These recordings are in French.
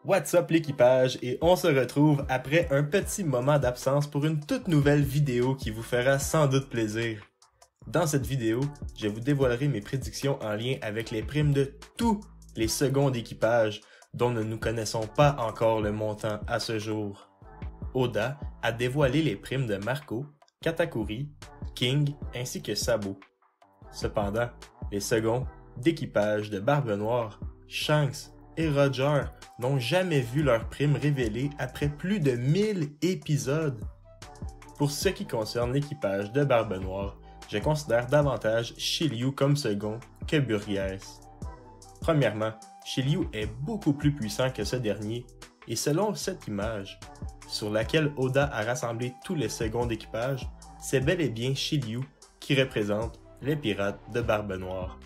What's up l'équipage et on se retrouve après un petit moment d'absence pour une toute nouvelle vidéo qui vous fera sans doute plaisir. Dans cette vidéo, je vous dévoilerai mes prédictions en lien avec les primes de tous les seconds d'équipage dont nous ne connaissons pas encore le montant à ce jour. Oda a dévoilé les primes de Marco, Katakuri, King ainsi que Sabo. Cependant, les seconds d'équipage de Barbe Noire, Shanks et Roger n'ont jamais vu leur prime révélée après plus de 1000 épisodes. Pour ce qui concerne l'équipage de Barbe Noire, je considère davantage Shiryu comme second que Burgess. Premièrement, Shiryu est beaucoup plus puissant que ce dernier, et selon cette image, sur laquelle Oda a rassemblé tous les seconds d'équipage, c'est bel et bien Shiryu qui représente les pirates de Barbe Noire.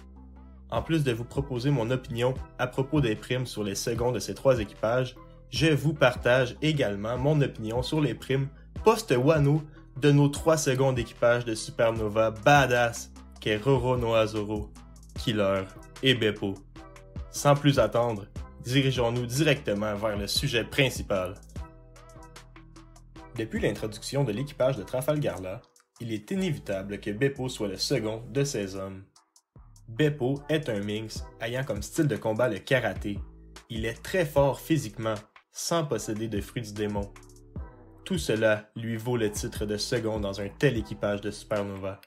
En plus de vous proposer mon opinion à propos des primes sur les seconds de ces trois équipages, je vous partage également mon opinion sur les primes post-Wano de nos trois seconds d'équipage de Supernova badass qu'est Roronoa Zoro, Killer et Beppo. Sans plus attendre, dirigeons-nous directement vers le sujet principal. Depuis l'introduction de l'équipage de Trafalgar, il est inévitable que Beppo soit le second de ces hommes. Beppo est un minx ayant comme style de combat le karaté. Il est très fort physiquement, sans posséder de fruits du démon. Tout cela lui vaut le titre de second dans un tel équipage de Supernova.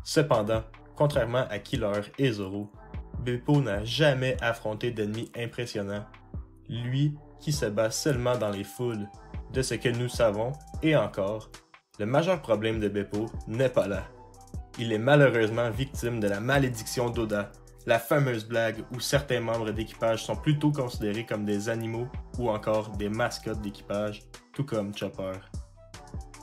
Cependant, contrairement à Killer et Zoro, Beppo n'a jamais affronté d'ennemis impressionnants, lui qui se bat seulement dans les foules. De ce que nous savons, et encore, le majeur problème de Beppo n'est pas là. Il est malheureusement victime de la malédiction d'Oda, la fameuse blague où certains membres d'équipage sont plutôt considérés comme des animaux ou encore des mascottes d'équipage, tout comme Chopper.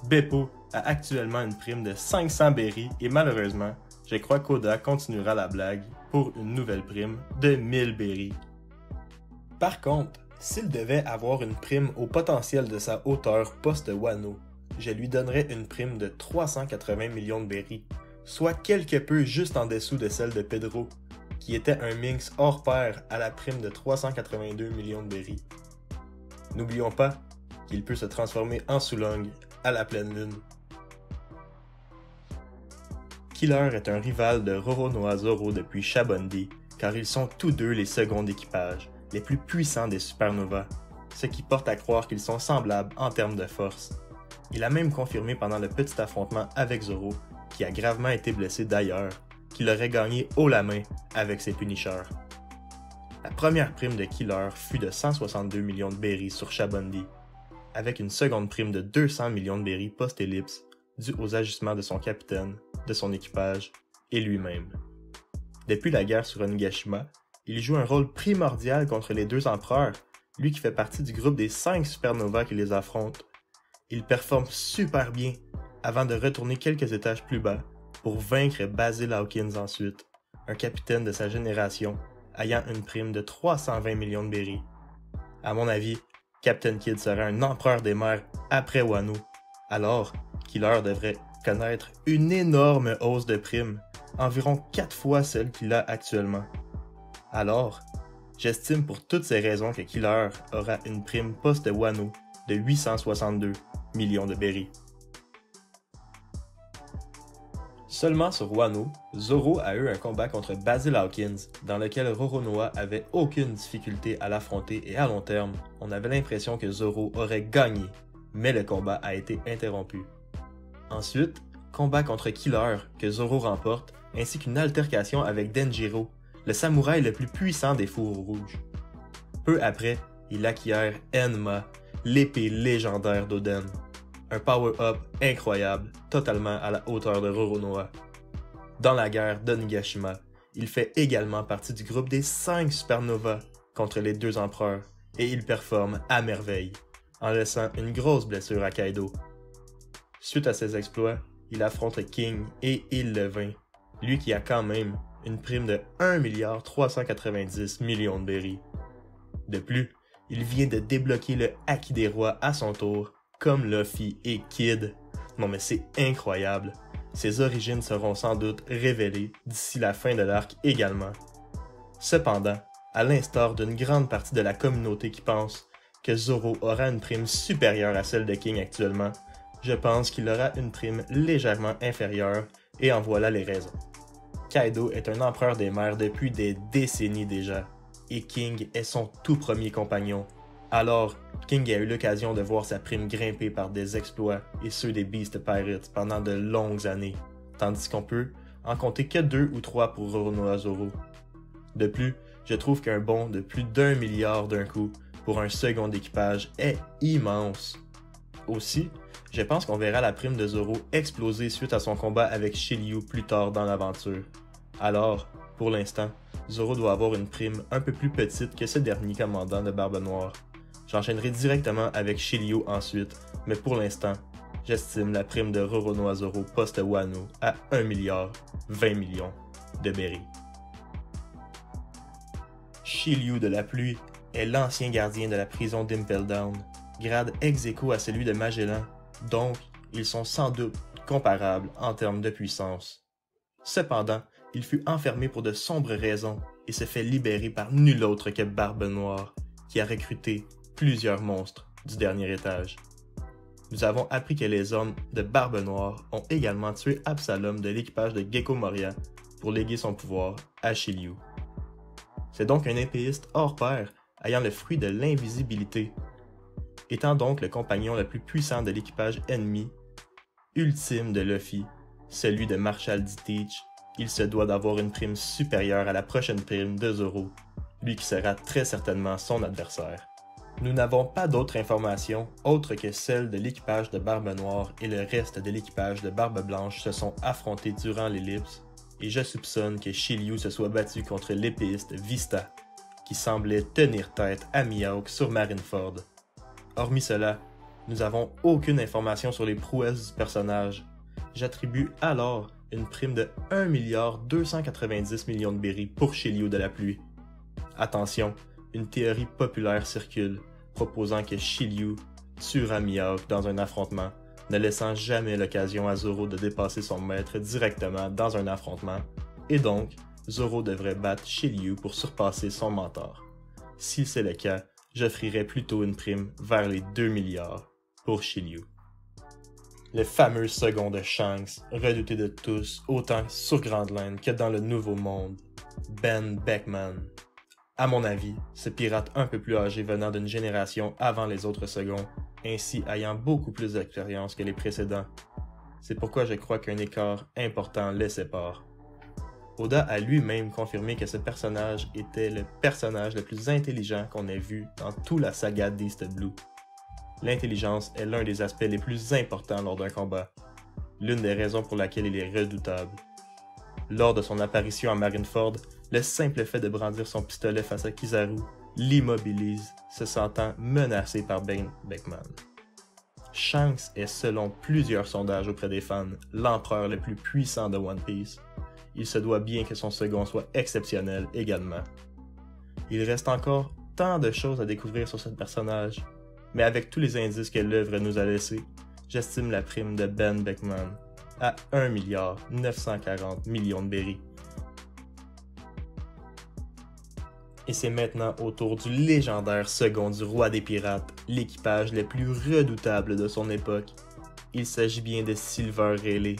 Beppo a actuellement une prime de 500 berries et malheureusement, je crois qu'Oda continuera la blague pour une nouvelle prime de 1000 berries. Par contre, s'il devait avoir une prime au potentiel de sa hauteur post-Wano, je lui donnerais une prime de 380 millions de berries, soit quelque peu juste en dessous de celle de Pedro, qui était un minx hors pair à la prime de 382 millions de berries. N'oublions pas qu'il peut se transformer en Sulong à la pleine lune. Killer est un rival de Roronoa Zoro depuis Shabondi, car ils sont tous deux les seconds d'équipage, les plus puissants des Supernovas, ce qui porte à croire qu'ils sont semblables en termes de force. Il a même confirmé pendant le petit affrontement avec Zoro, qui a gravement été blessé d'ailleurs, qu'il aurait gagné haut la main avec ses Punishers. La première prime de Killer fut de 162 millions de berries sur Shabondi, avec une seconde prime de 200 millions de berries post-ellipse, due aux ajustements de son capitaine, de son équipage et lui-même. Depuis la guerre sur Onigashima, il joue un rôle primordial contre les deux empereurs, lui qui fait partie du groupe des 5 supernovas qui les affrontent. Il performe super bien avant de retourner quelques étages plus bas pour vaincre Basil Hawkins ensuite, un capitaine de sa génération ayant une prime de 320 millions de berries. À mon avis, Captain Kidd serait un empereur des mers après Wano, alors Killer devrait connaître une énorme hausse de prime, environ 4 fois celle qu'il a actuellement. Alors, j'estime pour toutes ces raisons que Killer aura une prime post-Wano de 862 millions de berries. Seulement sur Wano, Zoro a eu un combat contre Basil Hawkins, dans lequel Roronoa avait aucune difficulté à l'affronter et à long terme, on avait l'impression que Zoro aurait gagné, mais le combat a été interrompu. Ensuite, combat contre Killer que Zoro remporte, ainsi qu'une altercation avec Denjiro, le samouraï le plus puissant des fourreaux rouges. Peu après, il acquiert Enma, l'épée légendaire d'Oden. Un power-up incroyable, totalement à la hauteur de Roronoa. Dans la guerre d'Onigashima, il fait également partie du groupe des 5 supernovas contre les deux empereurs, et il performe à merveille, en laissant une grosse blessure à Kaido. Suite à ses exploits, il affronte King et il le vainc, lui qui a quand même une prime de 1,390 milliard de berries. De plus, il vient de débloquer le Haki des rois à son tour, comme Luffy et Kid. Non mais c'est incroyable. Ses origines seront sans doute révélées d'ici la fin de l'arc également. Cependant, À l'instar d'une grande partie de la communauté qui pense que Zoro aura une prime supérieure à celle de King actuellement, je pense qu'il aura une prime légèrement inférieure et en voilà les raisons. Kaido est un empereur des mers depuis des décennies déjà, et King est son tout premier compagnon. Alors, King a eu l'occasion de voir sa prime grimper par des exploits et ceux des Beast Pirates pendant de longues années, tandis qu'on peut en compter que 2 ou 3 pour Roronoa Zoro. De plus, je trouve qu'un bond de plus d'1 milliard d'un coup pour un second équipage est immense. Aussi, je pense qu'on verra la prime de Zoro exploser suite à son combat avec Shiryu plus tard dans l'aventure. Alors, pour l'instant, Zoro doit avoir une prime un peu plus petite que ce dernier commandant de Barbe Noire. J'enchaînerai directement avec Shiryu ensuite, mais pour l'instant, j'estime la prime de Roronoa Zoro post-Wano à 1 milliard 20 millions de berry. Shiryu de la Pluie est l'ancien gardien de la prison d'Impel Down, grade ex aequo à celui de Magellan, donc ils sont sans doute comparables en termes de puissance. Cependant, il fut enfermé pour de sombres raisons et se fait libérer par nul autre que Barbe Noire, qui a recruté plusieurs monstres du dernier étage. Nous avons appris que les hommes de Barbe Noire ont également tué Absalom de l'équipage de Gecko Moria pour léguer son pouvoir à Shiryu. C'est donc un épéiste hors pair ayant le fruit de l'invisibilité. Étant donc le compagnon le plus puissant de l'équipage ennemi, ultime de Luffy, celui de Marshall D. Teach, il se doit d'avoir une prime supérieure à la prochaine prime de Zoro, lui qui sera très certainement son adversaire. Nous n'avons pas d'autres informations autres que celles de l'équipage de Barbe Noire et le reste de l'équipage de Barbe Blanche se sont affrontés durant l'ellipse, et je soupçonne que Shiryu se soit battu contre l'épéiste Vista, qui semblait tenir tête à Mihawk sur Marineford. Hormis cela, nous n'avons aucune information sur les prouesses du personnage. J'attribue alors une prime de 1 290 millions de berry pour Shiryu de la Pluie. Attention, une théorie populaire circule, proposant que Shiryu tuera Mihawk dans un affrontement, ne laissant jamais l'occasion à Zoro de dépasser son maître directement dans un affrontement, et donc, Zoro devrait battre Shiryu pour surpasser son mentor. Si c'est le cas, j'offrirais plutôt une prime vers les 2 milliards pour Shiryu. Le fameux second de Shanks, redouté de tous, autant sur Grand Line que dans le Nouveau Monde, Ben Beckman. À mon avis, ce pirate un peu plus âgé venant d'une génération avant les autres seconds, ainsi ayant beaucoup plus d'expérience que les précédents. C'est pourquoi je crois qu'un écart important les sépare. Oda a lui-même confirmé que ce personnage était le personnage le plus intelligent qu'on ait vu dans toute la saga d'East Blue. L'intelligence est l'un des aspects les plus importants lors d'un combat, l'une des raisons pour laquelle il est redoutable. Lors de son apparition à Marineford, le simple fait de brandir son pistolet face à Kizaru l'immobilise, se sentant menacé par Ben Beckman. Shanks est, selon plusieurs sondages auprès des fans, l'empereur le plus puissant de One Piece. Il se doit bien que son second soit exceptionnel également. Il reste encore tant de choses à découvrir sur ce personnage, mais avec tous les indices que l'œuvre nous a laissés, j'estime la prime de Ben Beckman à 1 940 millions de berry. Et c'est maintenant au tour du légendaire second du roi des pirates, l'équipage le plus redoutable de son époque. Il s'agit bien de Silver Rayleigh,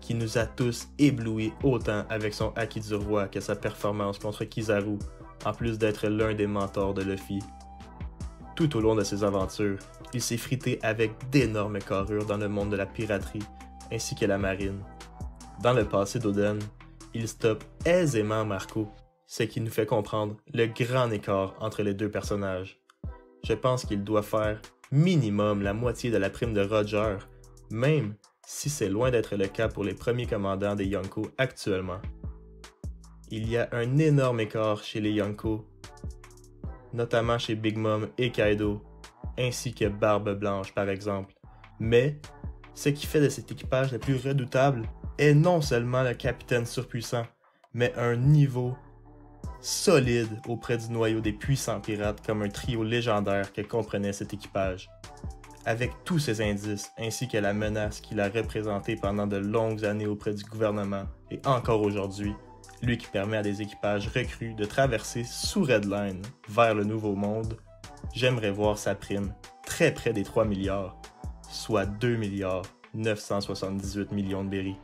qui nous a tous éblouis autant avec son Haki du roi que sa performance contre Kizaru, en plus d'être l'un des mentors de Luffy. Tout au long de ses aventures, il s'est frité avec d'énormes carrures dans le monde de la piraterie, ainsi que la marine. Dans le passé d'Oden, il stoppe aisément Marco, ce qui nous fait comprendre le grand écart entre les deux personnages. Je pense qu'il doit faire minimum la moitié de la prime de Roger, même si c'est loin d'être le cas pour les premiers commandants des Yonko actuellement. Il y a un énorme écart chez les Yonko, notamment chez Big Mom et Kaido, ainsi que Barbe Blanche par exemple. Mais, ce qui fait de cet équipage le plus redoutable est non seulement le capitaine surpuissant, mais un niveau solide auprès du noyau des puissants pirates comme un trio légendaire que comprenait cet équipage. Avec tous ces indices, ainsi que la menace qu'il a représentée pendant de longues années auprès du gouvernement et encore aujourd'hui, lui qui permet à des équipages recrues de traverser sous Redline vers le Nouveau Monde, j'aimerais voir sa prime très près des 3 milliards, soit 2 milliards 978 millions de berries.